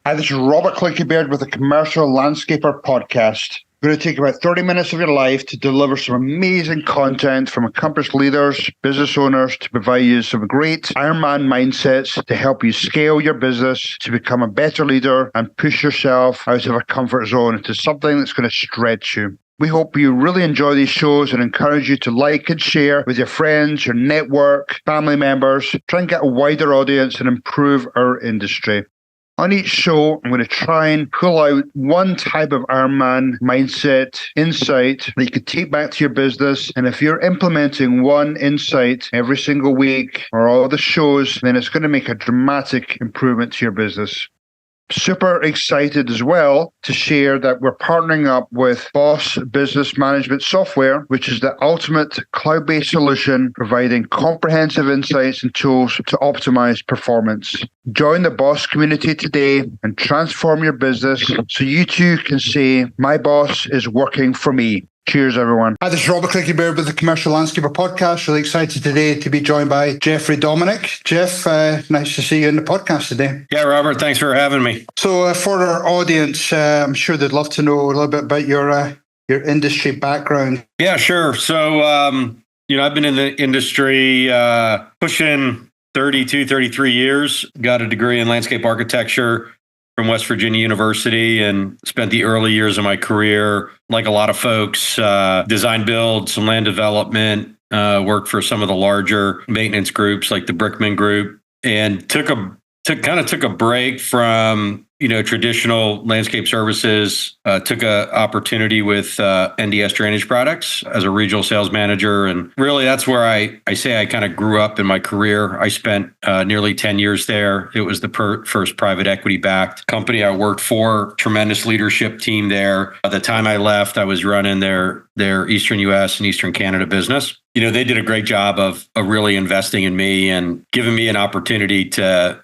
Hi, this is Robert Clickybeard with the Commercial Landscaper Podcast. We're going to take about 30 minutes of your life to deliver some amazing content from accomplished leaders, business owners, to provide you some great Ironman mindsets to help you scale your business, to become a better leader and push yourself out of a comfort zone into something that's going to stretch you. We hope you really enjoy these shows and encourage you to like and share with your friends, your network, family members. Try and get a wider audience and improve our industry. On each show, I'm going to try and pull out one type of Ironman mindset, insight that you can take back to your business. And if you're implementing one insight every single week or all the shows, then it's going to make a dramatic improvement to your business. Super excited as well to share that we're partnering up with Boss Business Management Software, which is the ultimate cloud-based solution providing comprehensive insights and tools to optimize performance. Join the Boss community today and transform your business so you too can say, my boss is working for me. Cheers, everyone. Hi, this is Robert Clickybeard with the Commercial Landscaper Podcast. Really excited today to be joined by Domenick. Jeff, nice to see you in the podcast today. Yeah, Robert, thanks for having me. So for our audience, I'm sure they'd love to know a little bit about your industry background. Yeah, sure. So, I've been in the industry pushing 33 years, got a degree in landscape architecture from West Virginia University and spent the early years of my career, like a lot of folks, design build, some land development, worked for some of the larger maintenance groups like the Brickman Group, and took a break from traditional landscape services, took an opportunity with NDS Drainage Products as a regional sales manager. And really, that's where I say I kind of grew up in my career. I spent nearly 10 years there. It was the first private equity-backed company I worked for, tremendous leadership team there. By the time I left, I was running their Eastern U.S. and Eastern Canada business. They did a great job of really investing in me and giving me an opportunity to,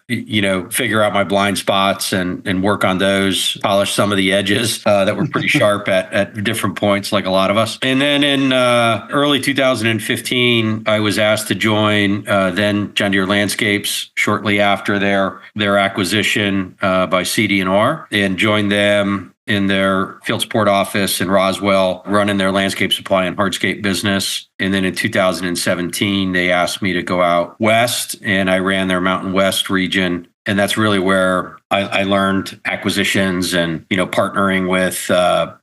figure out my blind spots and work on those, polish some of the edges that were pretty sharp at different points, like a lot of us. And then in early 2015, I was asked to join then John Deere Landscapes shortly after their acquisition by CD&R, and joined them in their field support office in Roswell, running their landscape supply and hardscape business. And then in 2017, they asked me to go out west, and I ran their Mountain West region. And that's really where I learned acquisitions and, partnering with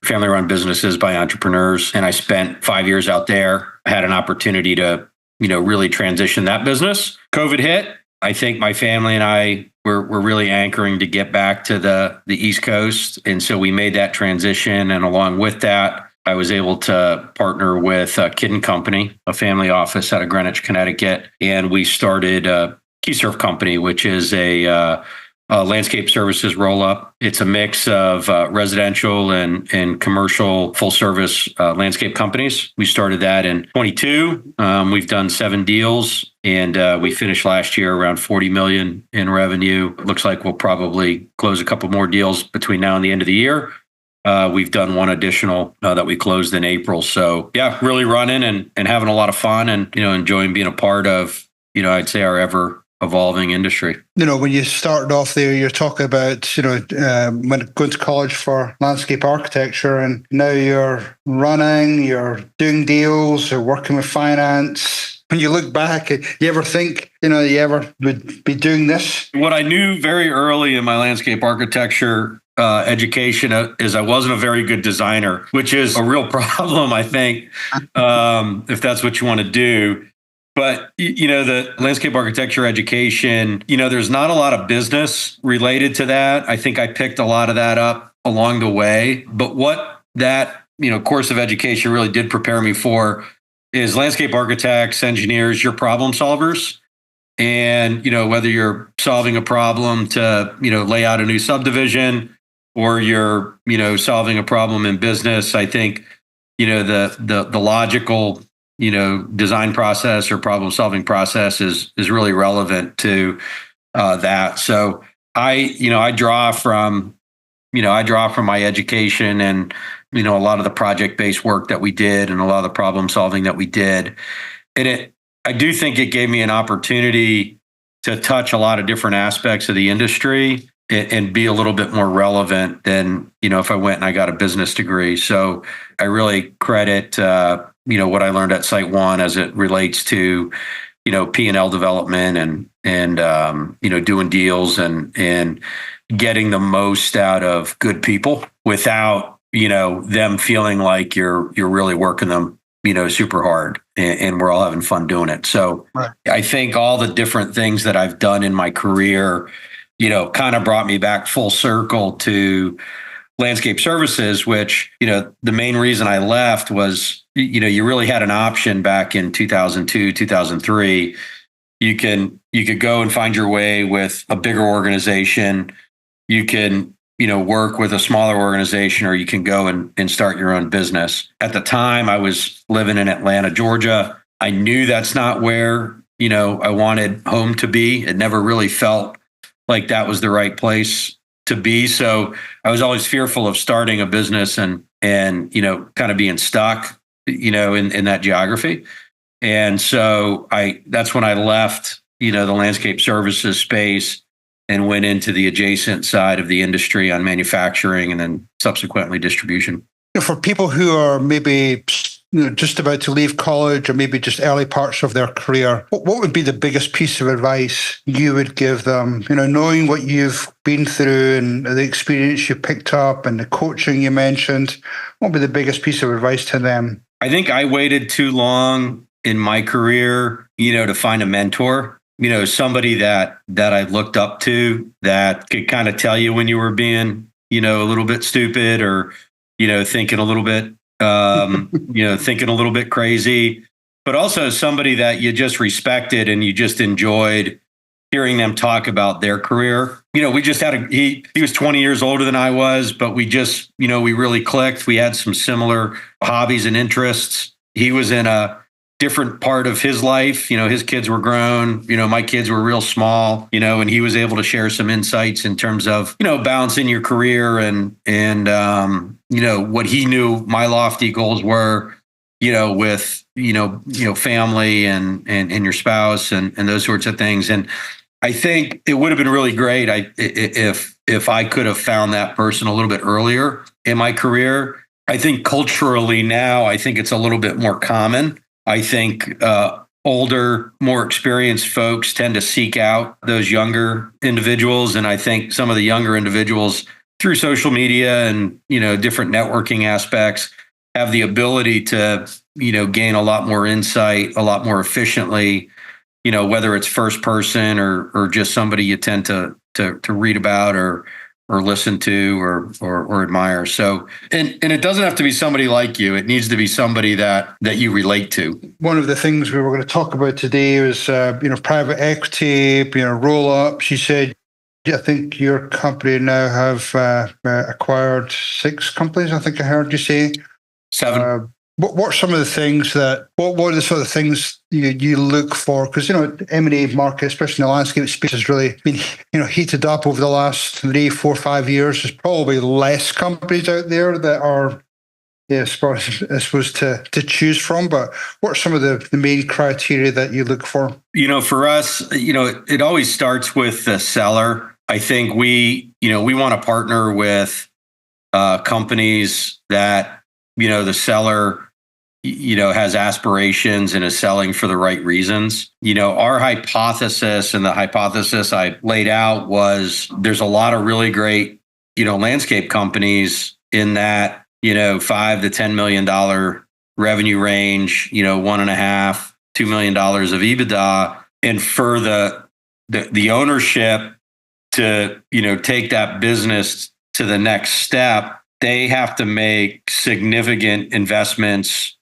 family-run businesses by entrepreneurs. And I spent 5 years out there. I had an opportunity to, really transition that business. COVID hit. I think my family and I were really anchoring to get back to the East Coast. And so we made that transition. And along with that, I was able to partner with Kidd & Company, a family office out of Greenwich, Connecticut. And we started KeyServ Company, which is a landscape services roll-up. It's a mix of residential and commercial full-service landscape companies. We started that in 22. We've done 7 deals, and we finished last year around $40 million in revenue. It looks like we'll probably close a couple more deals between now and the end of the year. We've done one additional that we closed in April. So yeah, really running and having a lot of fun and, enjoying being a part of, I'd say our ever evolving industry. When you started off there, you're talking about, when going to college for landscape architecture, and now you're running, you're doing deals, you're working with finance. When you look back, you ever think, you ever would be doing this? What I knew very early in my landscape architecture education is I wasn't a very good designer, which is a real problem, I think, if that's what you want to do. But, the landscape architecture education, there's not a lot of business related to that. I think I picked a lot of that up along the way. But what that, course of education really did prepare me for is landscape architects, engineers, you're problem solvers. And, whether you're solving a problem to, lay out a new subdivision, or you're, solving a problem in business, I think, the logical design process or problem solving process is really relevant to that. So I draw from my education and, a lot of the project-based work that we did and a lot of the problem solving that we did. And I do think it gave me an opportunity to touch a lot of different aspects of the industry and be a little bit more relevant than, if I went and I got a business degree. So I really credit, what I learned at SiteOne as it relates to, P&L development and doing deals and getting the most out of good people without, them feeling like you're really working them, super hard and we're all having fun doing it. So right. I think all the different things that I've done in my career, kind of brought me back full circle to landscape services, which, the main reason I left was, you really had an option back in 2002, 2003. You could go and find your way with a bigger organization. You can, work with a smaller organization, or you can go and start your own business. At the time, I was living in Atlanta, Georgia. I knew that's not where, I wanted home to be. It never really felt like that was the right place to be. So I was always fearful of starting a business and kind of being stuck, in that geography. And so that's when I left, the landscape services space and went into the adjacent side of the industry on manufacturing and then subsequently distribution. For people who are maybe just about to leave college or maybe just early parts of their career, what would be the biggest piece of advice you would give them? Knowing what you've been through and the experience you picked up and the coaching you mentioned, what would be the biggest piece of advice to them? I think I waited too long in my career, to find a mentor. Somebody that I looked up to that could kind of tell you when you were being, a little bit stupid or, thinking a little bit, thinking a little bit crazy, but also somebody that you just respected and you just enjoyed hearing them talk about their career. We just had he was 20 years older than I was, but we just, we really clicked. We had some similar hobbies and interests. He was in a different part of his life. His kids were grown, my kids were real small, and he was able to share some insights in terms of, balancing your career and what he knew my lofty goals were, with, family and your spouse and those sorts of things. And I think it would have been really great if I could have found that person a little bit earlier in my career. I think culturally now, I think it's a little bit more common. I think older, more experienced folks tend to seek out those younger individuals. And I think some of the younger individuals through social media and, different networking aspects have the ability to, gain a lot more insight, a lot more efficiently, whether it's first person or just somebody you tend to read about or listen to or admire. So, and it doesn't have to be somebody like you. It needs to be somebody that you relate to. One of the things we were going to talk about today was, private equity, roll-ups. You said, I think your company now have acquired 6 companies, I think I heard you say. 7. What are some of the things what are the sort of things you look for? Because, M&A market, especially in the landscape space, has really been, heated up over the last 3, 4, 5 years. There's probably less companies out there that are, I suppose to choose from. But what are some of the main criteria that you look for? For us, it always starts with the seller. I think we want to partner with companies that, the seller has aspirations and is selling for the right reasons. Our hypothesis and the hypothesis I laid out was there's a lot of really great, landscape companies in that, $5 to $10 million revenue range, $1.5, $2 million of EBITDA. And for the ownership to, take that business to the next step, they have to make significant investments,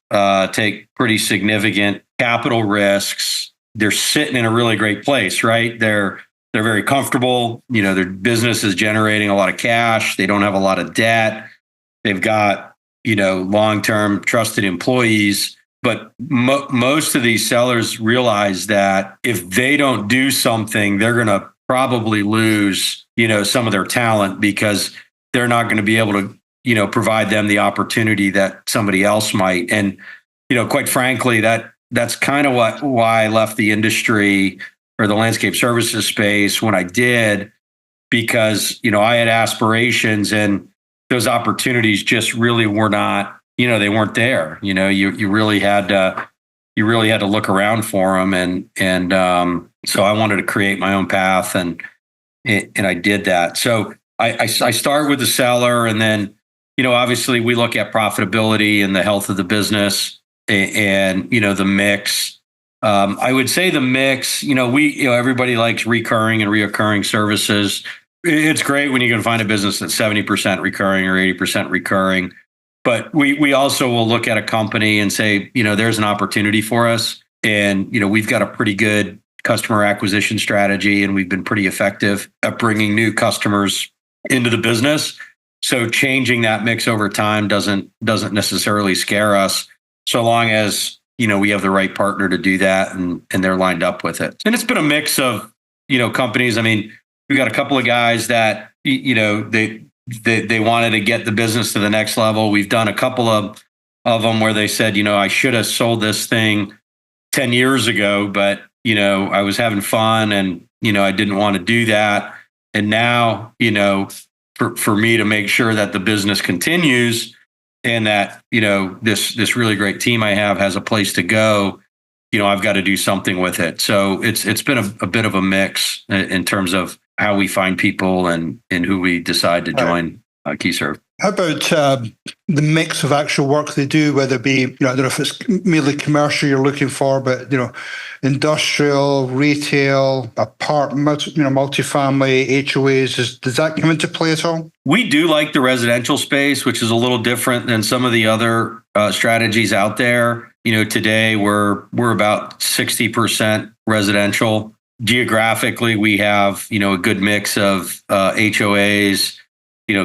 take pretty significant capital risks. They're sitting in a really great place, right? They're very comfortable. Their business is generating a lot of cash. They don't have a lot of debt. They've got, long-term trusted employees. But most of these sellers realize that if they don't do something, they're going to probably lose, some of their talent because they're not going to be able to, provide them the opportunity that somebody else might. And, quite frankly, that's kind of why I left the industry or the landscape services space when I did, because, I had aspirations and those opportunities just really were not, they weren't there. You really had to look around for them. And so I wanted to create my own path and I did that. So I start with the seller, and then, obviously we look at profitability and the health of the business and the mix. I would say the mix, everybody likes recurring and reoccurring services. It's great when you can find a business that's 70% recurring or 80% recurring. But we also will look at a company and say, there's an opportunity for us. And, we've got a pretty good customer acquisition strategy, and we've been pretty effective at bringing new customers into the business. So changing that mix over time doesn't necessarily scare us, so long as, we have the right partner to do that and they're lined up with it. And it's been a mix of, companies. I mean, we've got a couple of guys that, they wanted to get the business to the next level. We've done a couple of them where they said, I should have sold this thing 10 years ago, but, I was having fun and, I didn't want to do that. And now, for me to make sure that the business continues and that, this really great team I have has a place to go, I've got to do something with it. So it's been a bit of a mix in terms of how we find people and who we decide to join KeyServ. How about the mix of actual work they do, whether it be, I don't know if it's merely commercial you're looking for, but, industrial, retail, apartment, multifamily, HOAs, does that come into play at all? We do like the residential space, which is a little different than some of the other strategies out there. Today we're about 60% residential. Geographically, we have, a good mix of HOAs,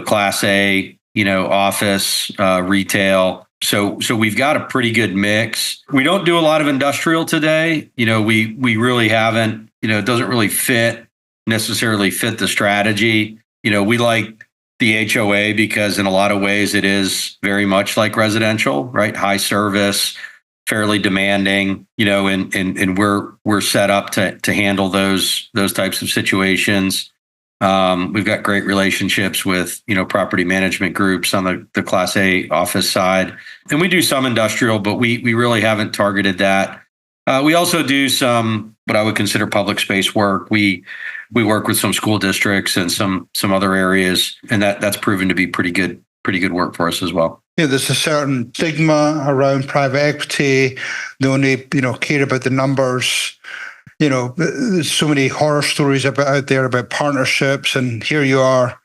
Class A, office, retail. So we've got a pretty good mix. We don't do a lot of industrial today. We really haven't, it doesn't really necessarily fit the strategy. We like the HOA because in a lot of ways it is very much like residential, right? High service, fairly demanding, and we're set up to handle those types of situations. We've got great relationships with, property management groups on the Class A office side. And we do some industrial, but we really haven't targeted that. We also do some, what I would consider public space work. We work with some school districts and some other areas, and that's proven to be pretty good work for us as well. Yeah, there's a certain stigma around private equity. They only, care about the numbers. There's so many horror stories out there about partnerships, and here you are,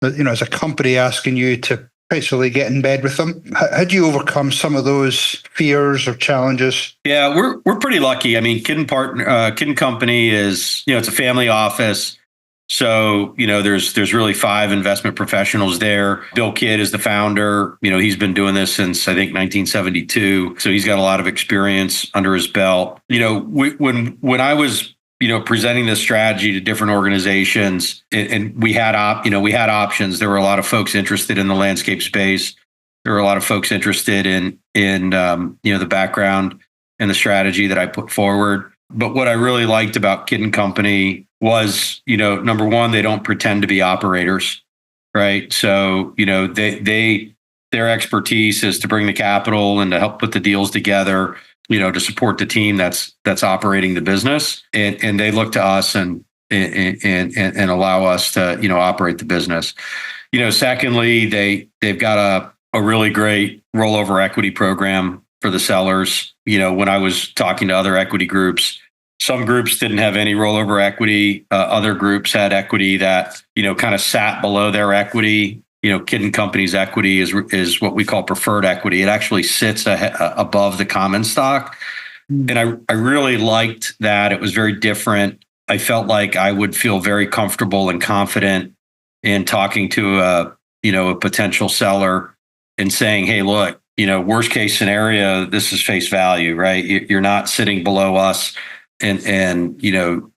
as a company asking you to basically get in bed with them. How do you overcome some of those fears or challenges? Yeah, we're pretty lucky. I mean, Kidd & Company is, it's a family office. So, there's really 5 investment professionals there. Bill Kidd is the founder. He's been doing this since, I think, 1972. So he's got a lot of experience under his belt. When I was, presenting this strategy to different organizations, and we had options. There were a lot of folks interested in the landscape space. There were a lot of folks interested in the background and the strategy that I put forward. But what I really liked about Kidd & Company was, number one, they don't pretend to be operators, right? So, their expertise is to bring the capital and to help put the deals together, to support the team that's operating the business. And they look to us and allow us to, operate the business. Secondly, they've got a really great rollover equity program for the sellers. When I was talking to other equity groups, some groups didn't have any rollover equity. Other groups had equity that, kind of sat below their equity. Kidd & Company's equity is what we call preferred equity. It actually sits above the common stock. And I really liked that. It was very different. I felt like I would feel very comfortable and confident in talking to a potential seller and saying, hey, look, worst case scenario, this is face value, right? You're not sitting below us. And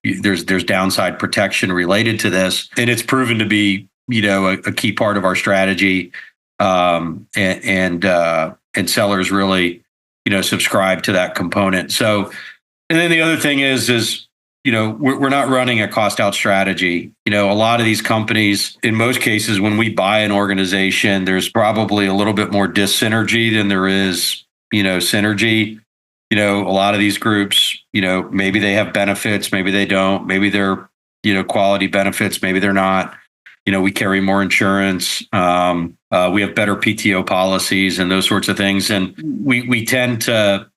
there's downside protection related to this, and it's proven to be a key part of our strategy, and sellers really subscribe to that component. So, and then the other thing is we're not running a cost out strategy. A lot of these companies, in most cases, when we buy an organization, there's probably a little bit more dis-synergy than there is, synergy. A lot of these groups, maybe they have benefits, maybe they don't, maybe they're, quality benefits, maybe they're not. We carry more insurance. We have better PTO policies and those sorts of things. And we tend to,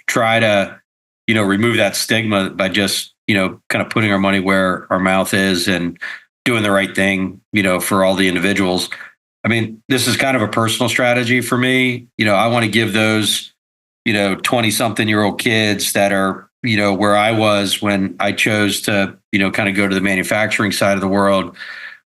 try to, remove that stigma by just, kind of putting our money where our mouth is and doing the right thing, for all the individuals. I mean, this is kind of a personal strategy for me. I want to give those, 20-something-year-old kids that are, where I was when I chose to, kind of go to the manufacturing side of the world.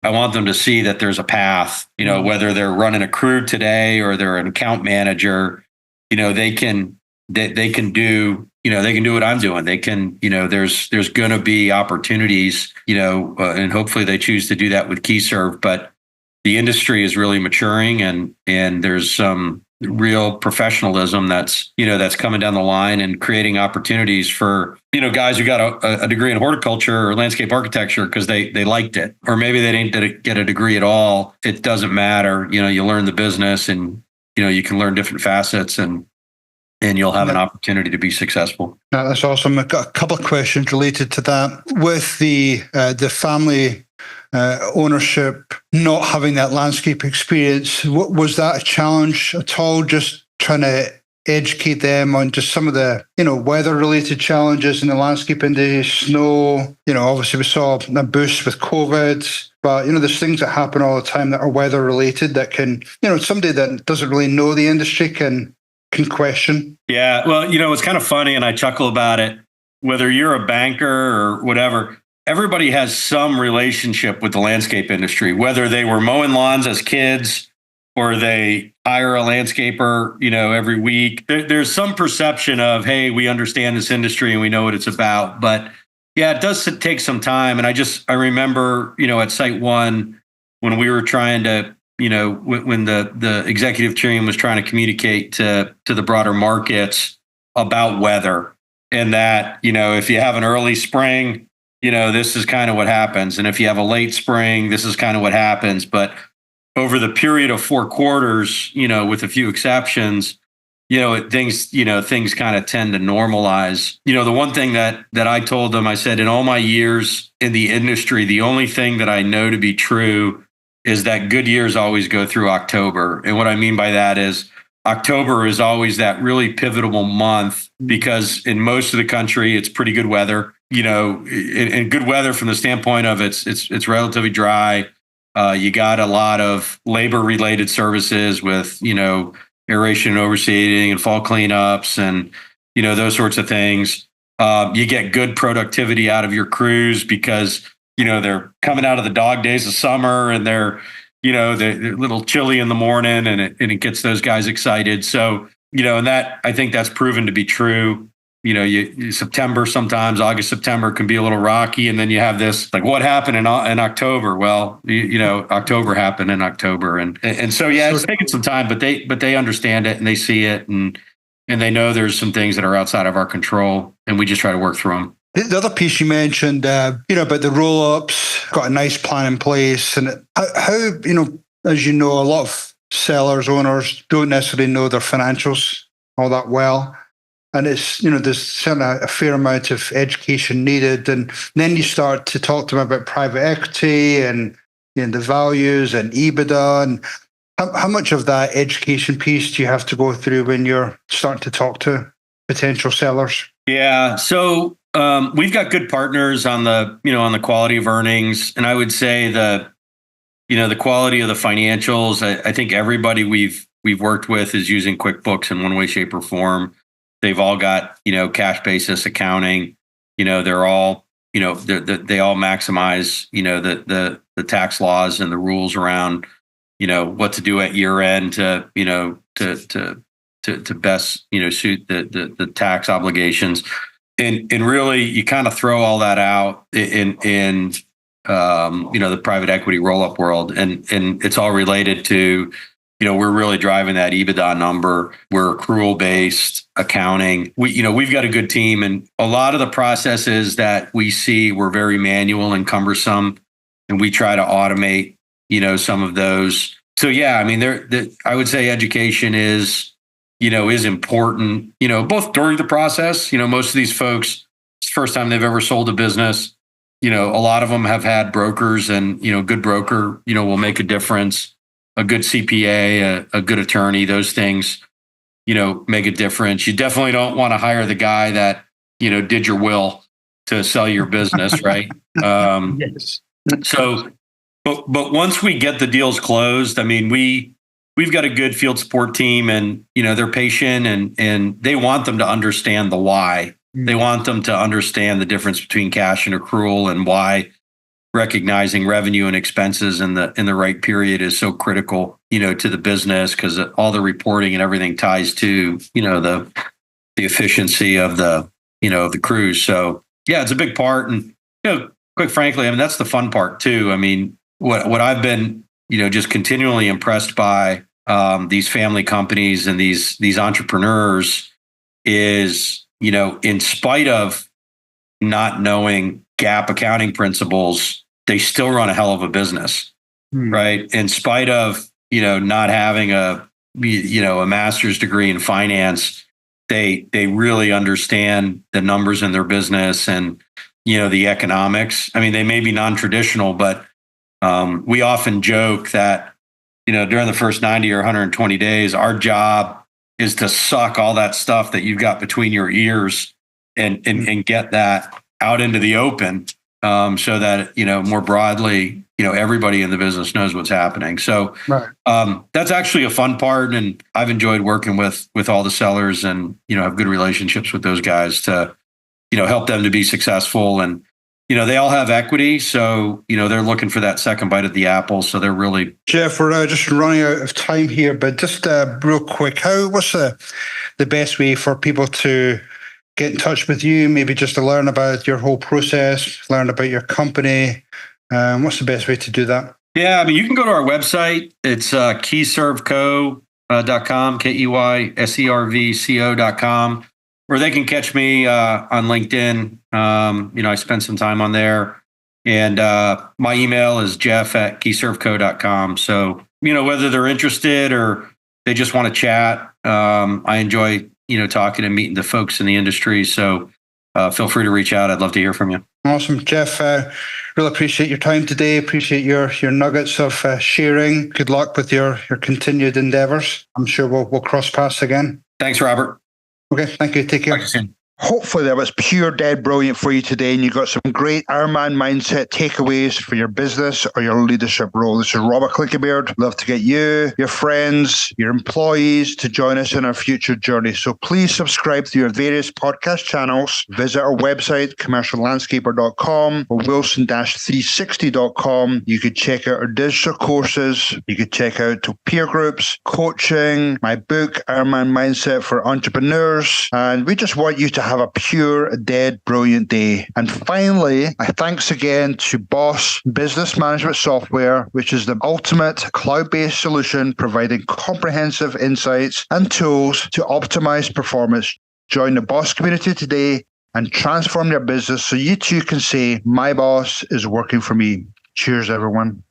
I want them to see that there's a path, whether they're running a crew today or they're an account manager, they can do, they can do what I'm doing. They can, there's going to be opportunities, and hopefully they choose to do that with KeyServ, but the industry is really maturing and there's some real professionalism that's coming down the line and creating opportunities for, guys who got a degree in horticulture or landscape architecture because they liked it, or maybe they didn't get a degree at all. It doesn't matter. You learn the business and, you can learn different facets and you'll have an opportunity to be successful. That's awesome. I've got a couple of questions related to that. With the family ownership, not having that landscape experience, was that a challenge at all? Just trying to educate them on just some of the, weather-related challenges in the landscape industry, snow. Obviously we saw a boost with COVID, but, there's things that happen all the time that are weather-related that can, somebody that doesn't really know the industry can question. Yeah. Well, it's kind of funny and I chuckle about it, whether you're a banker or whatever, everybody has some relationship with the landscape industry, whether they were mowing lawns as kids or they hire a landscaper, every week. There's some perception of, hey, we understand this industry and we know what it's about. But yeah, it does take some time. And I remember, at SiteOne, when we were trying to, when the executive team was trying to communicate to the broader markets about weather and that, if you have an early spring, this is kind of what happens. And if you have a late spring, this is kind of what happens. But over the period of 4 quarters, with a few exceptions, things kind of tend to normalize. The one thing that I told them, I said, in all my years in the industry, the only thing that I know to be true is that good years always go through October. And what I mean by that is October is always that really pivotal month because in most of the country, it's pretty good weather, and good weather from the standpoint of it's relatively dry. You got a lot of labor related services with, aeration and overseeding and fall cleanups and, those sorts of things. You get good productivity out of your crews because they're coming out of the dog days of summer and they're a little chilly in the morning and it gets those guys excited. So, and that, I think that's proven to be true. September, sometimes August, September can be a little rocky. And then you have this, like what happened in October? Well, October happened in October. And so, yeah, it's taken some time, but they understand it and they see it and they know there's some things that are outside of our control and we just try to work through them. The other piece you mentioned, about the roll-ups, got a nice plan in place. And how, as a lot of sellers, owners don't necessarily know their financials all that well. And it's, there's certainly a fair amount of education needed. And then you start to talk to them about private equity and the values and EBITDA. And how much of that education piece do you have to go through when you're starting to talk to potential sellers? Yeah. So we've got good partners on the quality of earnings. And I would say the quality of the financials, I think everybody we've worked with is using QuickBooks in one way, shape, or form. They've all got, cash basis accounting. They're all, they all maximize, the tax laws and the rules around, what to do at year end to best, suit the tax obligations. And really, you kind of throw all that out in the private equity roll-up world, and it's all related to we're really driving that EBITDA number. We're accrual based accounting. We've got a good team, and a lot of the processes that we see were very manual and cumbersome, and we try to automate, some of those. So yeah, I mean, I would say education is important, both during the process. Most of these folks, it's the first time they've ever sold a business. A lot of them have had brokers, and, good broker, will make a difference. A good CPA, a good attorney, those things, make a difference. You definitely don't want to hire the guy that, did your will to sell your business, right? Yes. So, but once we get the deals closed, I mean, we've got a good field support team, and, they're patient, and they want them to understand the why. They want them to understand the difference between cash and accrual, and why recognizing revenue and expenses in the right period is so critical, to the business, because all the reporting and everything ties to, the efficiency of the crews. So yeah, it's a big part. And, quite frankly, I mean, that's the fun part too. I mean, what I've been, just continually impressed by, these family companies and these entrepreneurs is, in spite of not knowing GAAP accounting principles, they still run a hell of a business, right? In spite of, not having a master's degree in finance, they really understand the numbers in their business and, the economics. I mean, they may be non-traditional, but we often joke that, during the first 90 or 120 days, our job is to suck all that stuff that you've got between your ears and get that out into the open, so that, more broadly, everybody in the business knows what's happening. So right. That's actually a fun part. And I've enjoyed working with all the sellers, and, have good relationships with those guys to, help them to be successful. And, they all have equity. So, they're looking for that second bite of the apple. So they're really... Jeff, we're just running out of time here, but just real quick, what's the best way for people to get in touch with you, maybe just to learn about your whole process, learn about your company? What's the best way to do that? Yeah, I mean, you can go to our website. It's KeyServCo.com, KeyServCo.com, or they can catch me on LinkedIn. I spend some time on there. And my email is jeff@KeyServCo.com. So, whether they're interested or they just want to chat, I enjoy, talking and meeting the folks in the industry. So feel free to reach out. I'd love to hear from you. Awesome, Jeff. Really appreciate your time today. Appreciate your nuggets of sharing. Good luck with your continued endeavors. I'm sure we'll cross paths again. Thanks, Robert. Okay, thank you. Take care. Talk to you soon. Hopefully that was pure dead brilliant for you today, and you got some great Ironman mindset takeaways for your business or your leadership role. This is Robert Clickybeard. Love to get you, your friends, your employees to join us in our future journey. So please subscribe to your various podcast channels. Visit our website, commerciallandscaper.com or wilson-360.com. You could check out our digital courses. You could check out peer groups, coaching, my book, Ironman Mindset for Entrepreneurs. And we just want you to have a pure, dead, brilliant day. And finally, thanks again to Boss Business Management Software, which is the ultimate cloud-based solution providing comprehensive insights and tools to optimize performance. Join the Boss community today and transform your business so you too can say, my boss is working for me. Cheers, everyone.